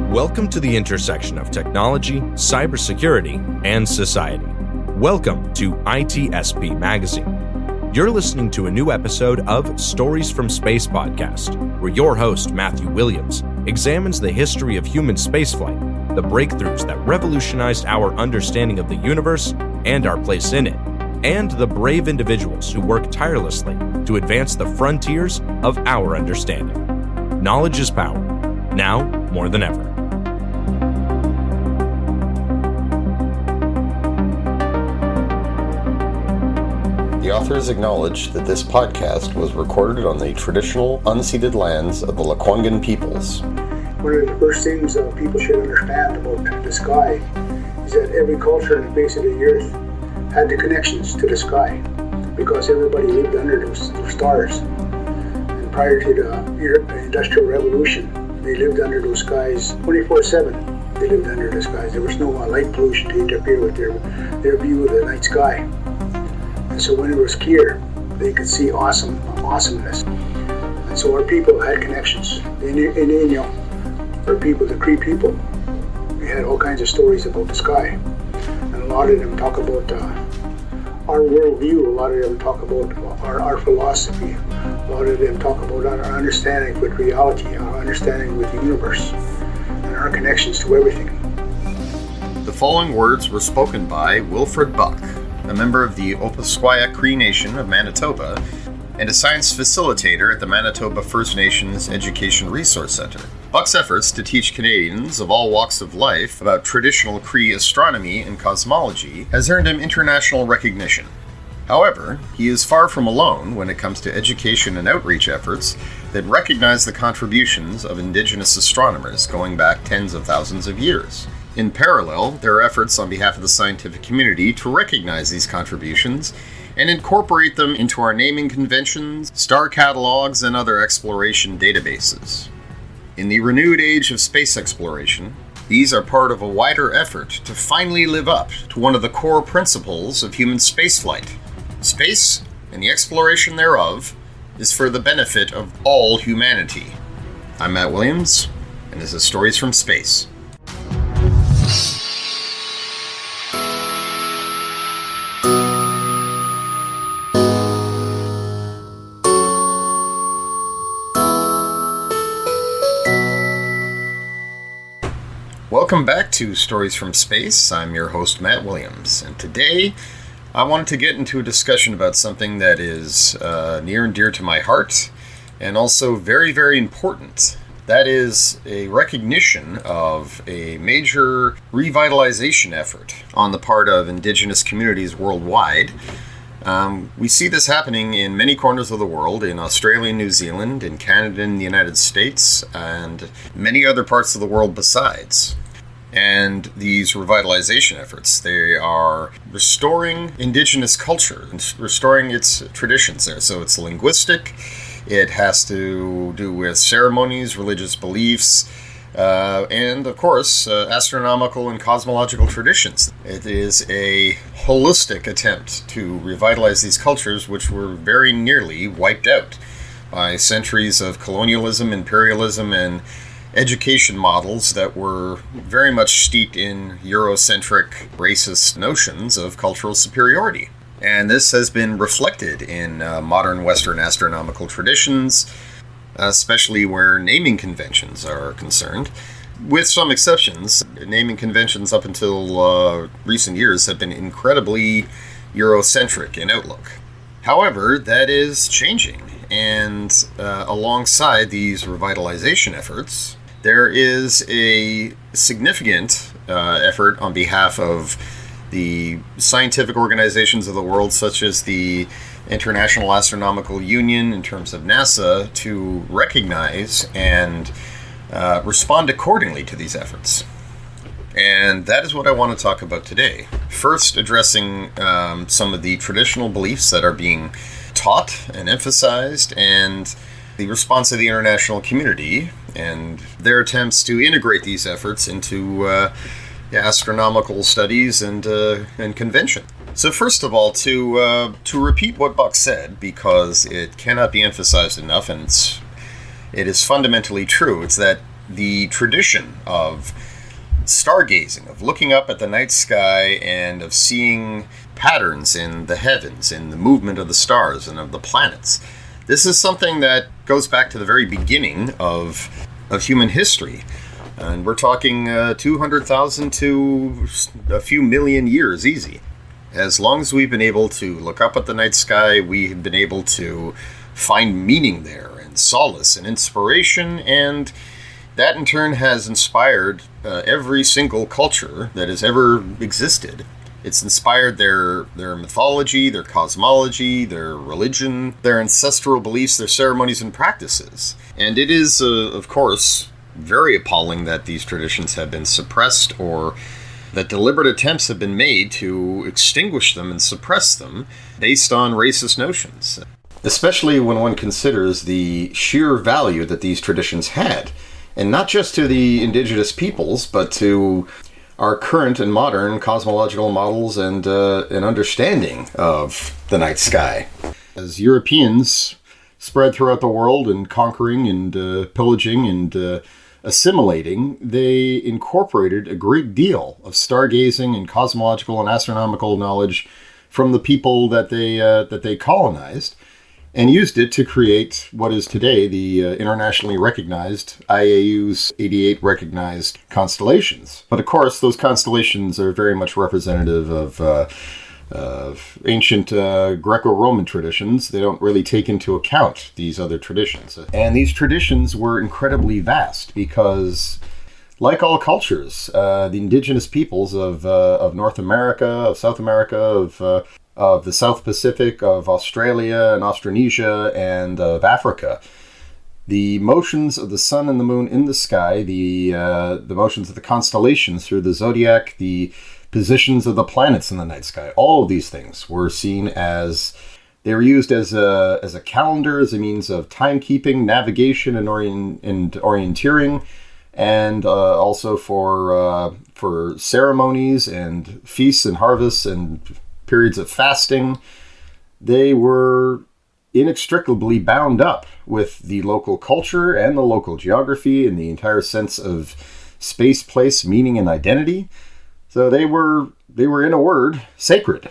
Welcome to the intersection of technology, cybersecurity, and society. Welcome to ITSP Magazine. You're listening to a new episode of Stories from Space podcast, where your host, Matthew Williams, examines the history of human spaceflight, the breakthroughs that revolutionized our understanding of the universe and our place in it, and the brave individuals who work tirelessly to advance the frontiers of our understanding. Knowledge is power, now more than ever. The authors acknowledge that this podcast was recorded on the traditional, unceded lands of the Lekwungen peoples. One of the first things people should understand about the sky is that every culture on the face of the earth had the connections to the sky because everybody lived under those stars. And prior to the Industrial Revolution, they lived under those skies 24/7. They lived under the skies. There was no light pollution to interfere with their view of the night sky. And so when it was clear, they could see awesomeness. And so our people had connections. In Inyo, our people, the Cree people, we had all kinds of stories about the sky. And a lot of them talk about our worldview. A lot of them talk about our philosophy. A lot of them talk about our understanding with reality, our understanding with the universe, and our connections to everything. The following words were spoken by Wilfred Buck, a member of the Opaskwayak Cree Nation of Manitoba, and a science facilitator at the Manitoba First Nations Education Resource Centre. Buck's efforts to teach Canadians of all walks of life about traditional Cree astronomy and cosmology has earned him international recognition. However, he is far from alone when it comes to education and outreach efforts that recognize the contributions of Indigenous astronomers going back tens of thousands of years. In parallel, there are efforts on behalf of the scientific community to recognize these contributions and incorporate them into our naming conventions, star catalogs, and other exploration databases. In the renewed age of space exploration, these are part of a wider effort to finally live up to one of the core principles of human spaceflight. Space, and the exploration thereof, is for the benefit of all humanity. I'm Matt Williams, and this is Stories from Space. Welcome back to Stories from Space. I'm your host, Matt Williams, and today I wanted to get into a discussion about something that is near and dear to my heart, and also very, very important. That is a recognition of a major revitalization effort on the part of Indigenous communities worldwide. We see this happening in many corners of the world, in Australia, New Zealand, in Canada, and the United States, and many other parts of the world besides. And these revitalization efforts, they are restoring Indigenous culture, and restoring its traditions there. So it's linguistic, it has to do with ceremonies, religious beliefs, and of course, astronomical and cosmological traditions. It is a holistic attempt to revitalize these cultures which were very nearly wiped out by centuries of colonialism, imperialism, and education models that were very much steeped in Eurocentric, racist notions of cultural superiority. And this has been reflected in modern Western astronomical traditions, especially where naming conventions are concerned. With some exceptions, naming conventions up until recent years have been incredibly Eurocentric in outlook. However, that is changing, and alongside these revitalization efforts, there is a significant effort on behalf of the scientific organizations of the world, such as the International Astronomical Union, in terms of NASA, to recognize and respond accordingly to these efforts. And that is what I want to talk about today. First, addressing some of the traditional beliefs that are being taught and emphasized, and the response of the international community and their attempts to integrate these efforts into astronomical studies and convention. So first of all, to repeat what Buck said, because it cannot be emphasized enough, and it is fundamentally true, it's that the tradition of stargazing, of looking up at the night sky and of seeing patterns in the heavens, in the movement of the stars and of the planets. This is something that goes back to the very beginning of human history. And we're talking 200,000 to a few million years easy. As long as we've been able to look up at the night sky, we have been able to find meaning there and solace and inspiration, and that in turn has inspired every single culture that has ever existed. It's inspired their mythology, their cosmology, their religion, their ancestral beliefs, their ceremonies and practices. And it is, of course, very appalling that these traditions have been suppressed, or that deliberate attempts have been made to extinguish them and suppress them based on racist notions. Especially when one considers the sheer value that these traditions had. And not just to the indigenous peoples, but to our current and modern cosmological models and an understanding of the night sky. As Europeans spread throughout the world and conquering and pillaging and assimilating, they incorporated a great deal of stargazing and cosmological and astronomical knowledge from the people that they colonized, and used it to create what is today the internationally recognized IAU's 88 recognized constellations. But of course, those constellations are very much representative of ancient Greco-Roman traditions. They don't really take into account these other traditions. And these traditions were incredibly vast because, like all cultures, the indigenous peoples of North America, of South America, of the South Pacific, of Australia and Australasia, and of Africa, the motions of the sun and the moon in the sky, the motions of the constellations through the zodiac, the positions of the planets in the night sky, all of these things were seen as, they were used as a calendar, as a means of timekeeping, navigation, and orienteering, and also for ceremonies and feasts and harvests and periods of fasting. They were inextricably bound up with the local culture and the local geography and the entire sense of space, place, meaning, and identity. So they were, in a word, sacred.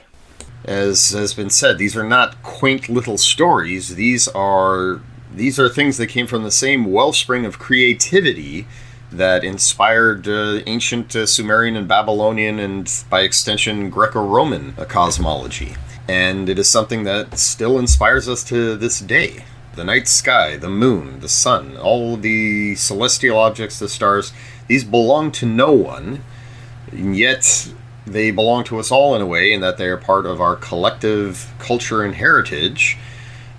As has been said, these are not quaint little stories. These are things that came from the same wellspring of creativity that inspired ancient Sumerian and Babylonian, and by extension Greco-Roman cosmology. And it is something that still inspires us to this day. The night sky, the moon, the sun, all the celestial objects, the stars, these belong to no one, and yet they belong to us all in a way, in that they are part of our collective culture and heritage.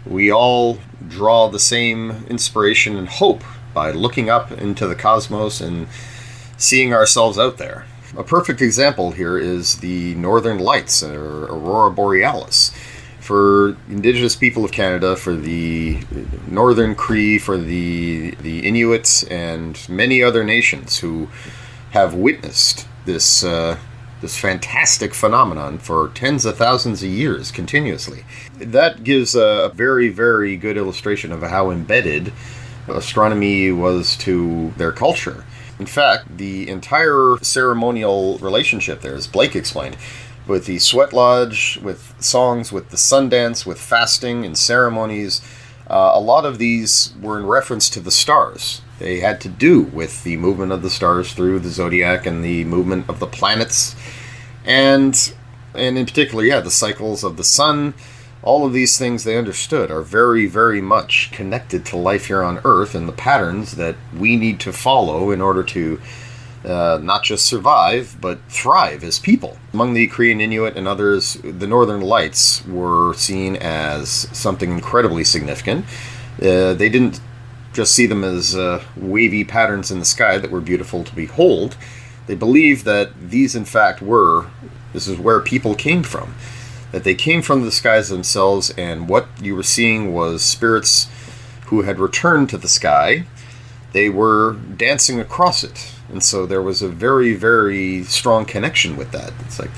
We all draw the same inspiration and hope by looking up into the cosmos and seeing ourselves out there. A perfect example here is the Northern Lights, or Aurora Borealis. For Indigenous people of Canada, for the Northern Cree, for the Inuit, and many other nations who have witnessed this fantastic phenomenon for tens of thousands of years continuously. That gives a very, very good illustration of how embedded astronomy was to their culture. In fact, the entire ceremonial relationship there, as Blake explained, with the sweat lodge, with songs, with the sun dance, with fasting and ceremonies, a lot of these were in reference to the stars. They had to do with the movement of the stars through the zodiac and the movement of the planets, and in particular, the cycles of the sun. All of these things they understood are very, very much connected to life here on Earth and the patterns that we need to follow in order to not just survive, but thrive as people. Among the Korean Inuit and others, the Northern Lights were seen as something incredibly significant. They didn't just see them as wavy patterns in the sky that were beautiful to behold. They believed that these, in fact, this is where people came from. That they came from the skies themselves, and what you were seeing was spirits who had returned to the sky. They were dancing across it, and so there was a very, very strong connection with that. It's like,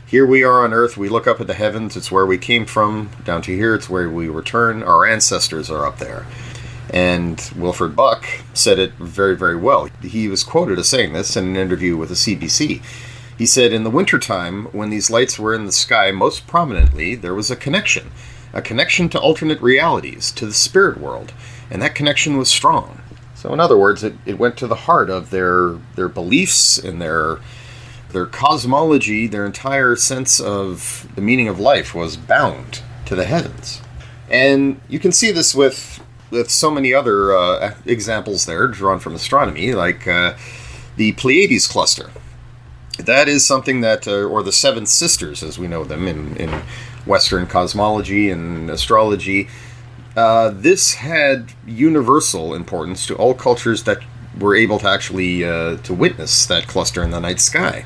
here we are on Earth, we look up at the heavens, it's where we came from, down to here, it's where we return, our ancestors are up there. And Wilfred Buck said it very, very well. He was quoted as saying this in an interview with the CBC. He said, "In the wintertime, when these lights were in the sky most prominently, there was a connection to alternate realities, to the spirit world, and that connection was strong." So in other words, it went to the heart of their beliefs and their cosmology. Their entire sense of the meaning of life was bound to the heavens. And you can see this with so many other examples there drawn from astronomy, like the Pleiades cluster. That is something that, or the Seven Sisters as we know them in Western cosmology and astrology, this had universal importance to all cultures that were able to actually to witness that cluster in the night sky.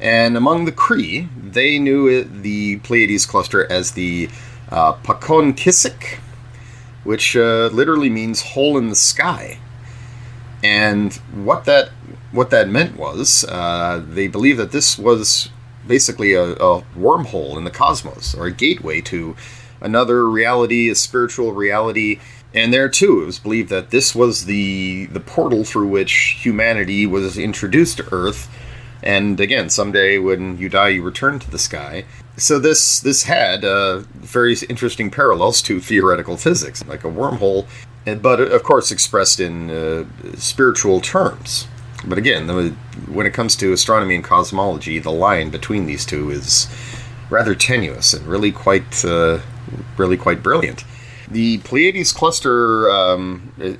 And among the Cree, they knew the Pleiades cluster as the Pakon Kisik, which literally means hole in the sky. And what that meant was they believed that this was basically a wormhole in the cosmos, or a gateway to another reality, a spiritual reality. And there too, it was believed that this was the portal through which humanity was introduced to Earth. And again, someday when you die, you return to the sky. So this had very interesting parallels to theoretical physics, like a wormhole, but of course expressed in spiritual terms. But again, when it comes to astronomy and cosmology, the line between these two is rather tenuous and really quite brilliant. The Pleiades cluster,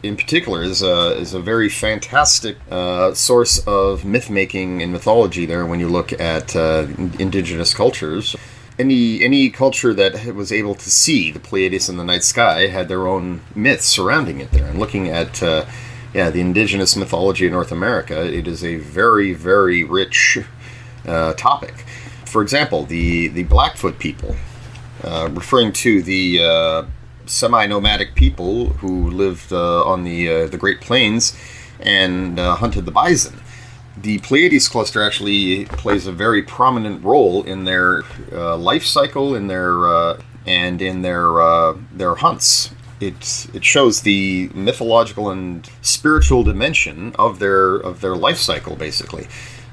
in particular, is a very fantastic source of myth-making and mythology there when you look at indigenous cultures. Any culture that was able to see the Pleiades in the night sky had their own myths surrounding it there. And looking at the indigenous mythology in North America, it is a very, very rich topic. For example, the Blackfoot people, referring to the semi-nomadic people who lived on the Great Plains and hunted the bison. The Pleiades cluster actually plays a very prominent role in their life cycle, in their hunts. It shows the mythological and spiritual dimension of their life cycle, basically.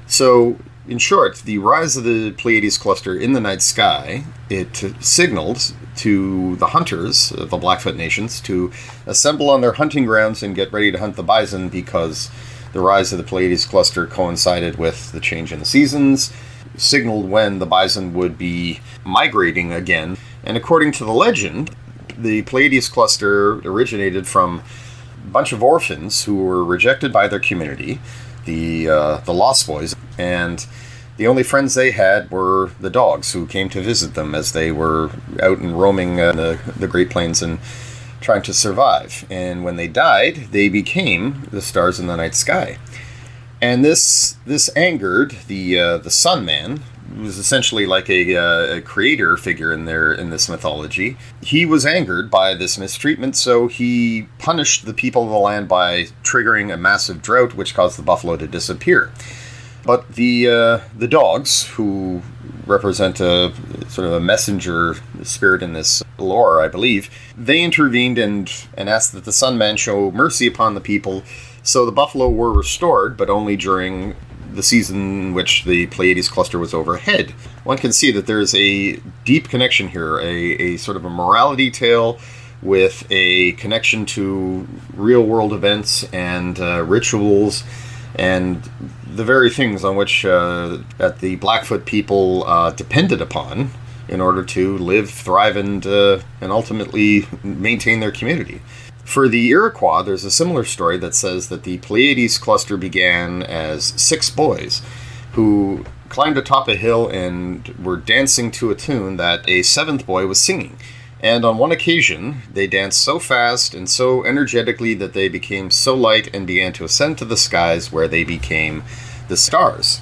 So, in short, the rise of the Pleiades cluster in the night sky, it signaled to the hunters, the Blackfoot nations, to assemble on their hunting grounds and get ready to hunt the bison, because the rise of the Pleiades cluster coincided with the change in the seasons, signaled when the bison would be migrating again. And according to the legend, the Pleiades cluster originated from a bunch of orphans who were rejected by their community, the Lost Boys, and the only friends they had were the dogs who came to visit them as they were out and roaming the Great Plains and trying to survive. And when they died, they became the stars in the night sky. And this angered the Sun Man, who was essentially like a creator figure in this mythology. He was angered by this mistreatment, so he punished the people of the land by triggering a massive drought, which caused the buffalo to disappear. But the dogs, who represent a sort of a messenger spirit in this lore, I believe, they intervened and asked that the Sun Man show mercy upon the people. So the buffalo were restored, but only during the season in which the Pleiades cluster was overhead. One can see that there's a deep connection here, a sort of a morality tale with a connection to real-world events and rituals, and the very things on which that the Blackfoot people depended upon in order to live, thrive, and ultimately maintain their community. For the Iroquois, there's a similar story that says that the Pleiades cluster began as 6 boys who climbed atop a hill and were dancing to a tune that a 7th boy was singing. And on one occasion, they danced so fast and so energetically that they became so light and began to ascend to the skies, where they became the stars.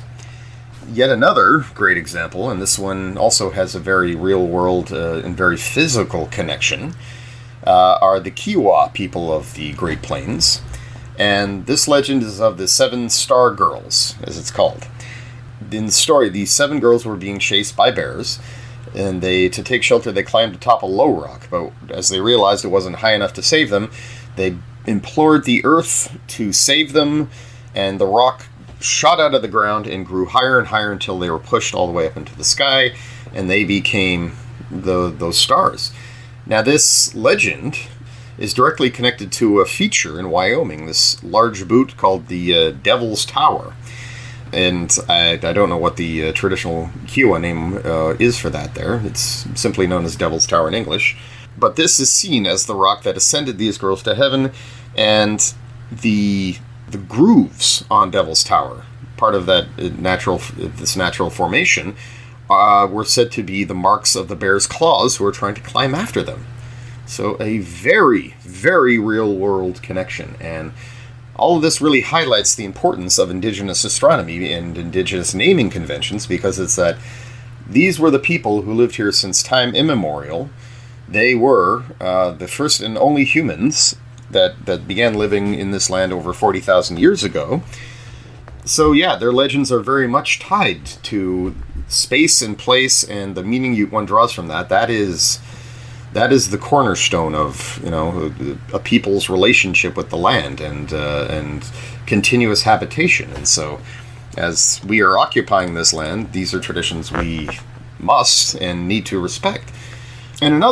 Yet another great example, and this one also has a very real-world and very physical connection, are the Kiowa people of the Great Plains. And this legend is of the 7 star girls, as it's called. In the story, these 7 girls were being chased by bears, and to take shelter, they climbed atop a low rock. But as they realized it wasn't high enough to save them, They implored the earth to save them, and the rock shot out of the ground and grew higher and higher until they were pushed all the way up into the sky, and they became those stars. Now, this legend is directly connected to a feature in Wyoming, this large butte called the Devil's Tower. And I don't know what the traditional Kiowa name is for that there. It's simply known as Devil's Tower in English. But this is seen as the rock that ascended these girls to heaven, and the grooves on Devil's Tower, part of that natural formation, were said to be the marks of the bear's claws who were trying to climb after them. So a very, very real-world connection. And all of this really highlights the importance of Indigenous astronomy and Indigenous naming conventions, because it's that these were the people who lived here since time immemorial. They were the first and only humans that began living in this land over 40,000 years ago. So yeah, their legends are very much tied to space and place, and the meaning one draws from that. That is the cornerstone of a people's relationship with the land and continuous habitation. And so, as we are occupying this land, these are traditions we must and need to respect. And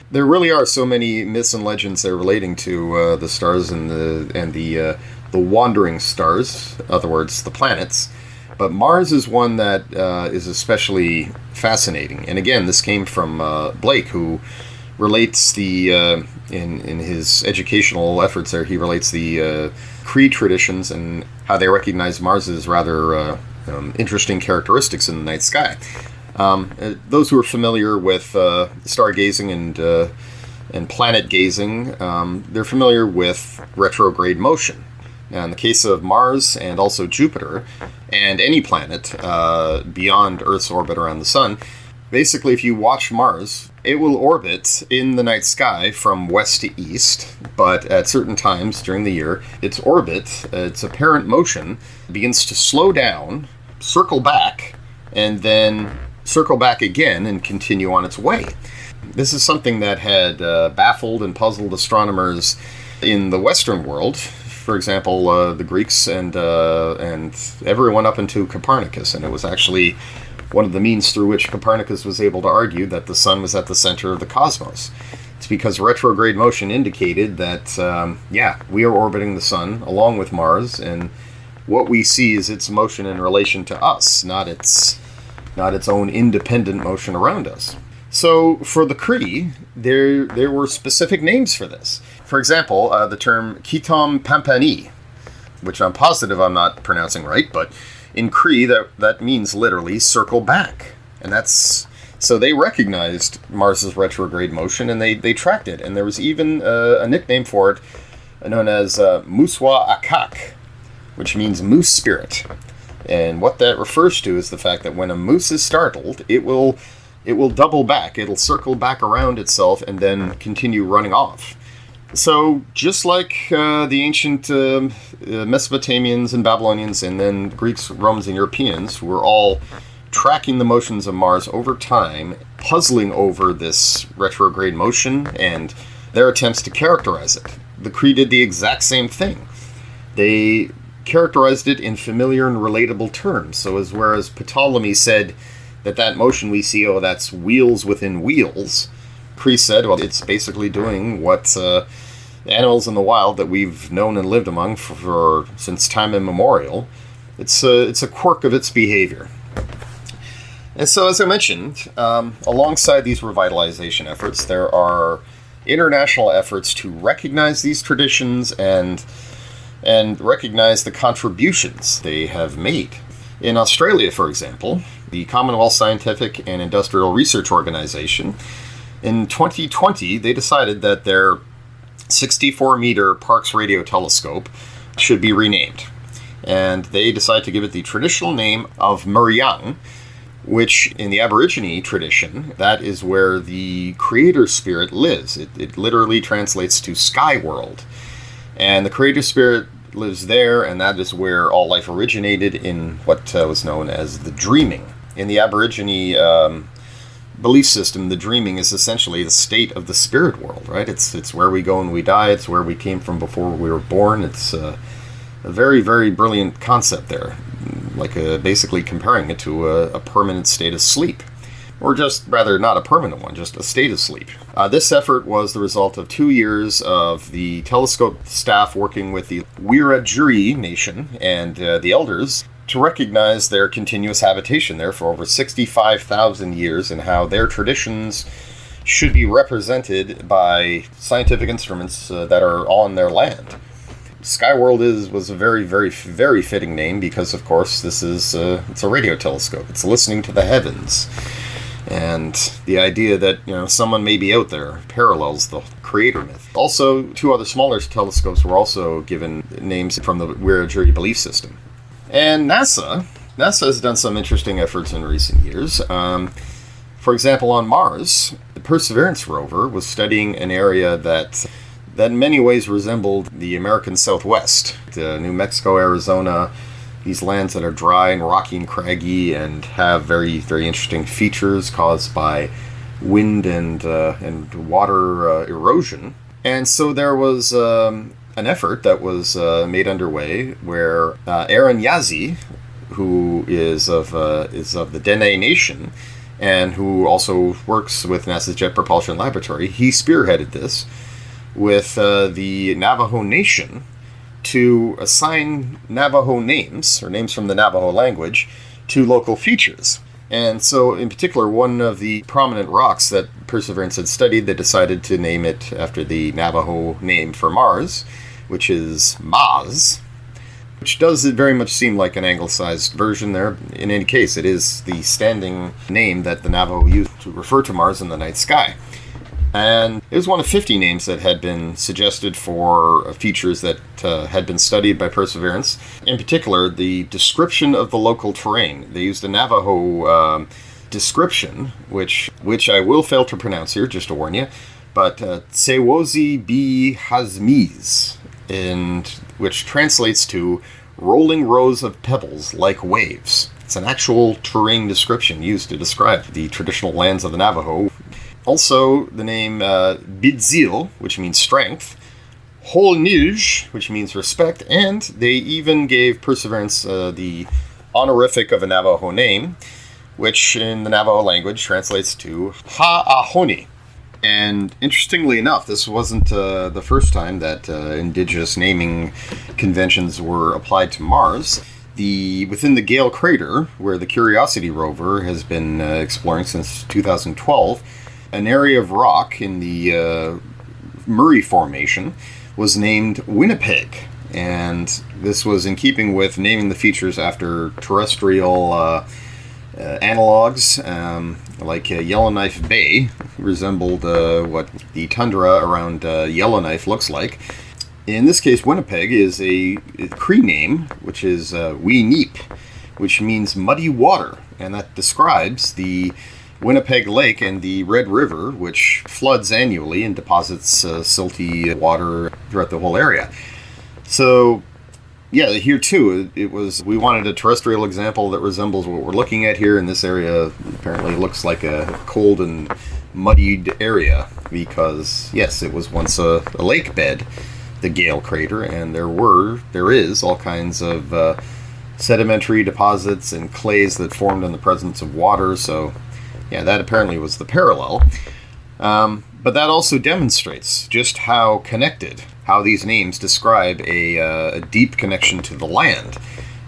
there really are so many myths and legends there relating to the stars and the wandering stars, in other words, the planets. But Mars is one that is especially fascinating. And again, this came from Blake, who relates in his educational efforts there, he relates the Cree traditions and how they recognize Mars's rather interesting characteristics in the night sky. Those who are familiar with stargazing and planet gazing, they're familiar with retrograde motion. Now, in the case of Mars and also Jupiter and any planet beyond Earth's orbit around the Sun, basically, if you watch Mars, it will orbit in the night sky from west to east, but at certain times during the year, its orbit, its apparent motion, begins to slow down, circle back, and then circle back again and continue on its way. This is something that had baffled and puzzled astronomers in the Western world. For example, the Greeks and everyone up into Copernicus, and it was actually one of the means through which Copernicus was able to argue that the sun was at the center of the cosmos. It's because retrograde motion indicated that, we are orbiting the sun along with Mars, and what we see is its motion in relation to us, not its own independent motion around us. So for the Cree, there were specific names for this. For example, the term Kitom Pampani, which I'm positive I'm not pronouncing right, but in Cree that means literally circle back. And so they recognized Mars's retrograde motion and they tracked it. And there was even a nickname for it known as Muswa Akak, which means moose spirit. And what that refers to is the fact that when a moose is startled, it will double back. It'll circle back around itself and then continue running off. So just like the ancient Mesopotamians and Babylonians and then Greeks, Romans, and Europeans were all tracking the motions of Mars over time, puzzling over this retrograde motion and their attempts to characterize it. The Cree did the exact same thing. They characterized it in familiar and relatable terms. So whereas Ptolemy said that motion we see, that's wheels within wheels, Cree said, well, it's basically doing what animals in the wild that we've known and lived among for since time immemorial. It's a quirk of its behavior. And so, as I mentioned, alongside these revitalization efforts, there are international efforts to recognize these traditions and recognize the contributions they have made. In Australia, for example, the Commonwealth Scientific and Industrial Research Organization, in 2020, they decided that their 64-meter Parkes radio telescope should be renamed. And they decided to give it the traditional name of Muryang, which in the Aborigine tradition, that is where the creator spirit lives. It literally translates to sky world. And the creator spirit lives there, and that is where all life originated in what was known as the dreaming. In the Aborigine belief system, the dreaming is essentially the state of the spirit world, right? It's where we go when we die. It's where we came from before we were born. It's a very, very brilliant concept there, like basically comparing it to a permanent state of sleep. Or just, rather, not a permanent one, just a state of sleep. This effort was the result of 2 years of the telescope staff working with the Wiradjuri Nation and the elders to recognize their continuous habitation there for over 65,000 years and how their traditions should be represented by scientific instruments that are on their land. Skyworld was a very, very, very fitting name because, of course, this is it's a radio telescope. It's listening to the heavens. And the idea that, someone may be out there parallels the creator myth. Also, 2 other smaller telescopes were also given names from the Wiradjuri belief system. And NASA has done some interesting efforts in recent years. For example, on Mars, the Perseverance rover was studying an area that in many ways resembled the American Southwest, New Mexico, Arizona, these lands that are dry and rocky and craggy and have very, very interesting features caused by wind and water erosion. And so there was an effort that was made underway where Aaron Yazzie, who is of the Dene Nation and who also works with NASA's Jet Propulsion Laboratory, he spearheaded this with the Navajo Nation to assign Navajo names, or names from the Navajo language, to local features. And so, in particular, one of the prominent rocks that Perseverance had studied, they decided to name it after the Navajo name for Mars, which is Maz, which does very much seem like an anglicized version there. In any case, it is the standing name that the Navajo used to refer to Mars in the night sky. And it was one of 50 names that had been suggested for features that had been studied by Perseverance. In particular, the description of the local terrain. They used a Navajo description, which I will fail to pronounce here, just to warn you, but Tsewozi B. Hazmiz, and which translates to rolling rows of pebbles like waves. It's an actual terrain description used to describe the traditional lands of the Navajo. Also, the name Bidzil, which means strength, Holnij, which means respect, and they even gave Perseverance the honorific of a Navajo name, which in the Navajo language translates to Ha'ahoni. And interestingly enough, this wasn't the first time that indigenous naming conventions were applied to Mars. Within the Gale crater, where the Curiosity rover has been exploring since 2012, an area of rock in the Murray Formation was named Winnipeg, and this was in keeping with naming the features after terrestrial analogs, like Yellowknife Bay resembled what the tundra around Yellowknife looks like. In this case, Winnipeg is a Cree name, which is Wee-Neep, which means muddy water, and that describes the Winnipeg Lake and the Red River, which floods annually and deposits silty water throughout the whole area. So, yeah, here too, we wanted a terrestrial example that resembles what we're looking at here, and this area apparently looks like a cold and muddied area because, yes, it was once a lake bed, the Gale crater, and there is all kinds of sedimentary deposits and clays that formed in the presence of water, so yeah, that apparently was the parallel. But that also demonstrates just how connected, how these names describe a deep connection to the land.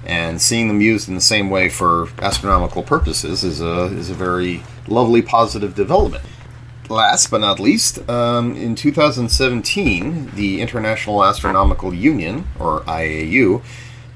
And seeing them used in the same way for astronomical purposes is a very lovely, positive development. Last but not least, in 2017, the International Astronomical Union, or IAU,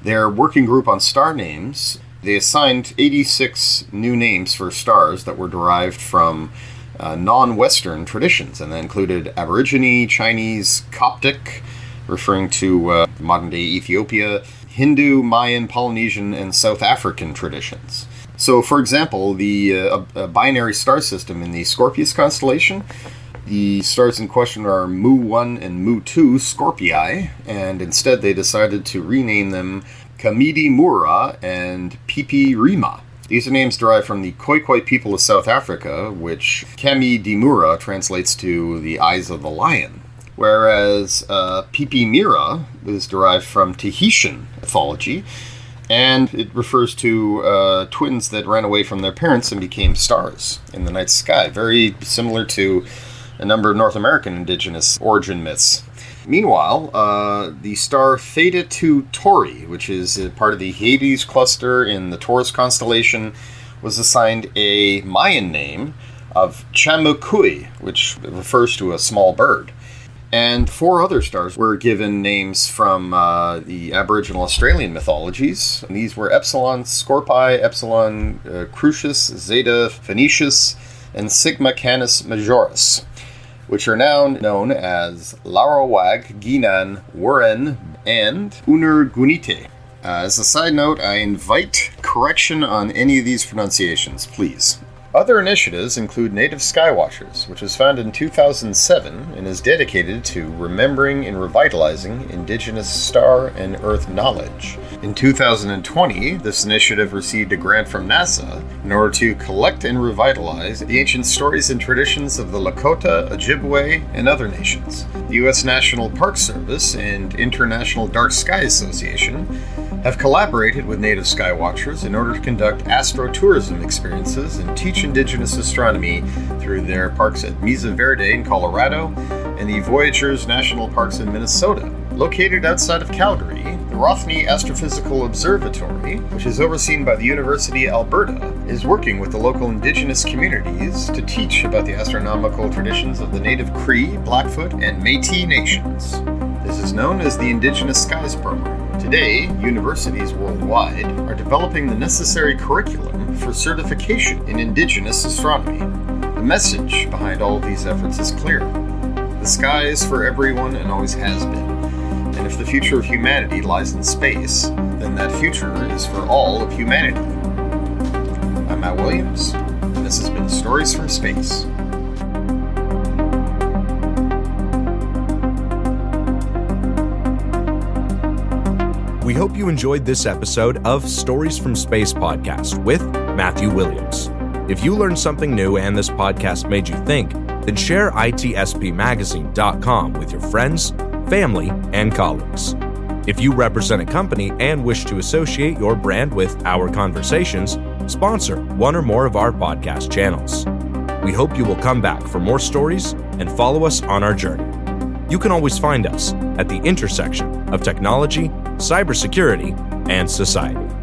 their working group on star names, they assigned 86 new names for stars that were derived from non-Western traditions, and that included Aborigine, Chinese, Coptic, referring to modern-day Ethiopia, Hindu, Mayan, Polynesian, and South African traditions. So, for example, the binary star system in the Scorpius constellation, the stars in question are Mu-1 and Mu-2 Scorpii, and instead they decided to rename them Kamidi Mura and Pipi Rima. These are names derived from the Khoikhoi people of South Africa, which Kami Dimura translates to the eyes of the lion, whereas Pipi Mira is derived from Tahitian mythology, and it refers to twins that ran away from their parents and became stars in the night sky, very similar to a number of North American indigenous origin myths. Meanwhile, the star Theta 2 Tauri, which is a part of the Hyades cluster in the Taurus constellation, was assigned a Mayan name of Chamukui, which refers to a small bird. And 4 other stars were given names from the Aboriginal Australian mythologies. And these were Epsilon Scorpii, Epsilon Crucius, Zeta Phoenicius, and Sigma Canis Majoris, which are now known as Larawag, Ginan, Wuren, and Unurgunite. As a side note, I invite correction on any of these pronunciations, please. Other initiatives include Native Skywatchers, which was founded in 2007 and is dedicated to remembering and revitalizing Indigenous star and Earth knowledge. In 2020, this initiative received a grant from NASA in order to collect and revitalize the ancient stories and traditions of the Lakota, Ojibwe, and other nations. The U.S. National Park Service and International Dark Sky Association have collaborated with Native Skywatchers in order to conduct astrotourism experiences and teach Indigenous astronomy through their parks at Mesa Verde in Colorado and the Voyageurs National Parks in Minnesota. Located outside of Calgary, the Rothney Astrophysical Observatory, which is overseen by the University of Alberta, is working with the local Indigenous communities to teach about the astronomical traditions of the native Cree, Blackfoot, and Métis nations. This is known as the Indigenous Skies Program. Today, universities worldwide are developing the necessary curriculum for certification in Indigenous astronomy. The message behind all of these efforts is clear. The sky is for everyone and always has been. And if the future of humanity lies in space, then that future is for all of humanity. I'm Matt Williams, and this has been Stories from Space. We hope you enjoyed this episode of Stories from Space podcast with Matthew Williams. If you learned something new and this podcast made you think, then share itspmagazine.com with your friends, family, and colleagues. If you represent a company and wish to associate your brand with our conversations, sponsor one or more of our podcast channels. We hope you will come back for more stories and follow us on our journey. You can always find us at the intersection of technology, cybersecurity, and society.